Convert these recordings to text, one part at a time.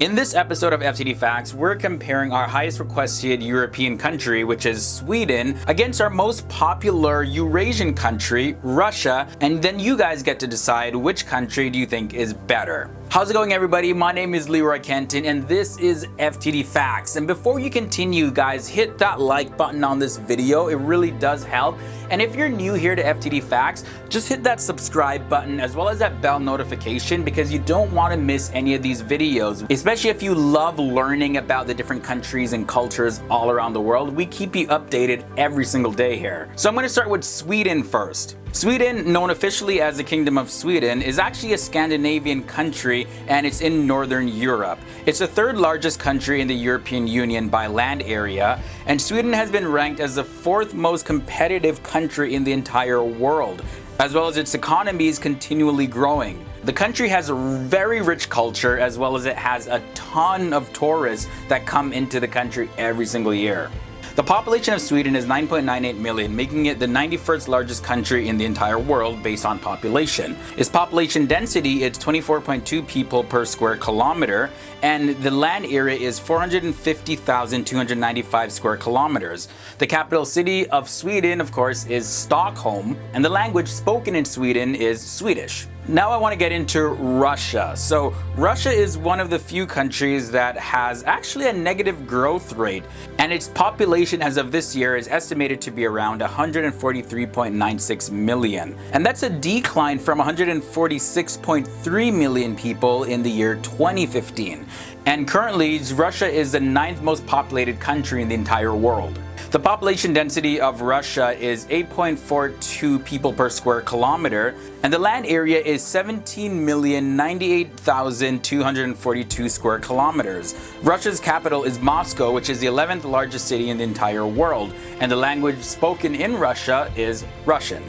In this episode of FTD Facts, we're comparing our highest requested European country, which is Sweden, against our most popular Eurasian country, Russia, and then you guys get to decide which country do you think is better. How's it going, everybody? My name is Leroy Kenton and this is FTD Facts. And before you continue, guys, hit that like button on this video. It really does help. And if you're new here to FTD Facts, just hit that subscribe button as well as that bell notification because you don't want to miss any of these videos, especially if you love learning about the different countries and cultures all around the world. We keep you updated every single day here. So I'm going to start with Sweden first. Sweden, known officially as the Kingdom of Sweden, is actually a Scandinavian country and it's in Northern Europe. It's the third largest country in the European Union by land area, and Sweden has been ranked as the fourth most competitive country in the entire world, as well as its economy is continually growing. The country has a very rich culture as well as it has a ton of tourists that come into the country every single year. The population of Sweden is 9.98 million, making it the 91st largest country in the entire world based on population. Its population density is 24.2 people per square kilometer, and the land area is 450,295 square kilometers. The capital city of Sweden, of course, is Stockholm, and the language spoken in Sweden is Swedish. Now I want to get into Russia. So Russia is one of the few countries that has actually a negative growth rate, and its population as of this year is estimated to be around 143.96 million. And that's a decline from 146.3 million people in the year 2015. And currently, Russia is the 9th most populated country in the entire world. The population density of Russia is 8.42 people per square kilometer, and the land area is 17,098,242 square kilometers. Russia's capital is Moscow, which is the 11th largest city in the entire world, and the language spoken in Russia is Russian.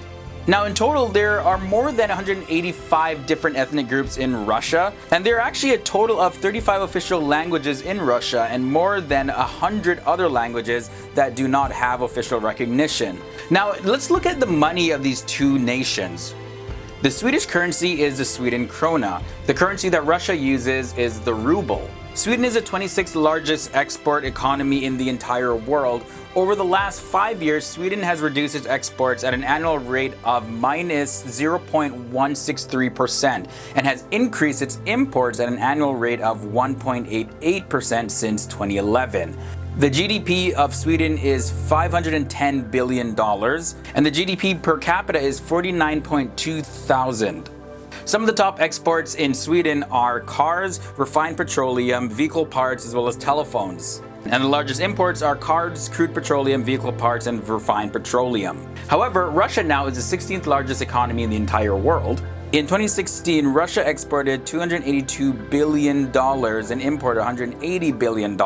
Now, in total, there are more than 185 different ethnic groups in Russia, and there are actually a total of 35 official languages in Russia and more than 100 other languages that do not have official recognition. Now, let's look at the money of these two nations. The Swedish currency is the Sweden krona. The currency that Russia uses is the ruble. Sweden is the 26th largest export economy in the entire world. Over the last 5 years, Sweden has reduced its exports at an annual rate of minus 0.163% and has increased its imports at an annual rate of 1.88% since 2011. The GDP of Sweden is $510 billion, and the GDP per capita is 49.2 thousand. Some of the top exports in Sweden are cars, refined petroleum, vehicle parts, as well as telephones. And the largest imports are cars, crude petroleum, vehicle parts, and refined petroleum. However, Russia now is the 16th largest economy in the entire world. In 2016, Russia exported $282 billion and imported $180 billion.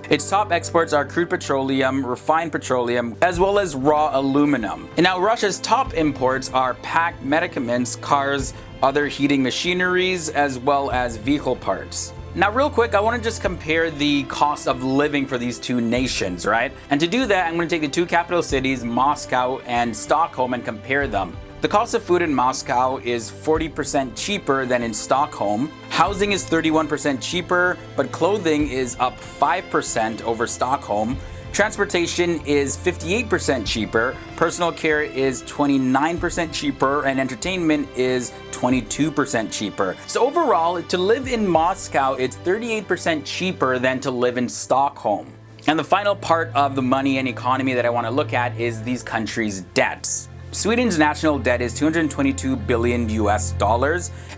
Its top exports are crude petroleum, refined petroleum, as well as raw aluminum. And now Russia's top imports are packed medicaments, cars, other heating machineries, as well as vehicle parts. Now, real quick, I want to just compare the cost of living for these two nations, right? And to do that, I'm going to take the two capital cities, Moscow and Stockholm, and compare them. The cost of food in Moscow is 40% cheaper than in Stockholm. Housing is 31% cheaper, but clothing is up 5% over Stockholm. Transportation is 58% cheaper, personal care is 29% cheaper, and entertainment is 22% cheaper. So overall, to live in Moscow, it's 38% cheaper than to live in Stockholm. And the final part of the money and economy that I want to look at is these countries' debts. Sweden's national debt is $222 billion US,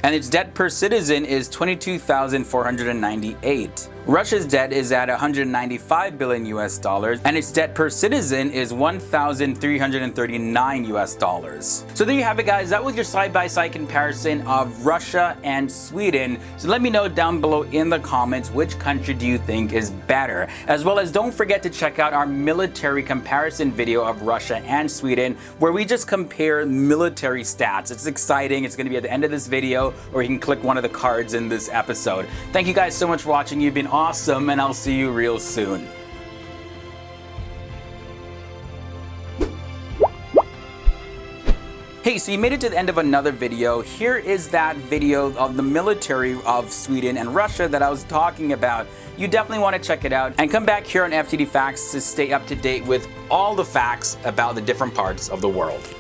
and its debt per citizen is 22,498. Russia's debt is at $195 billion US, and its debt per citizen is $1,339 US. So there you have it, guys. That was your side-by-side comparison of Russia and Sweden. So let me know down below in the comments which country do you think is better. As well as don't forget to check out our military comparison video of Russia and Sweden, where we just compare military stats. It's exciting. It's going to be at the end of this video, or you can click one of the cards in this episode. Thank you guys so much for watching. You've been awesome, and I'll see you real soon. Hey Okay, so you made it to the end of another video. Here is that video of the military of Sweden and Russia that I was talking about. You definitely want to check it out and come back here on FTD Facts to stay up to date with all the facts about the different parts of the world.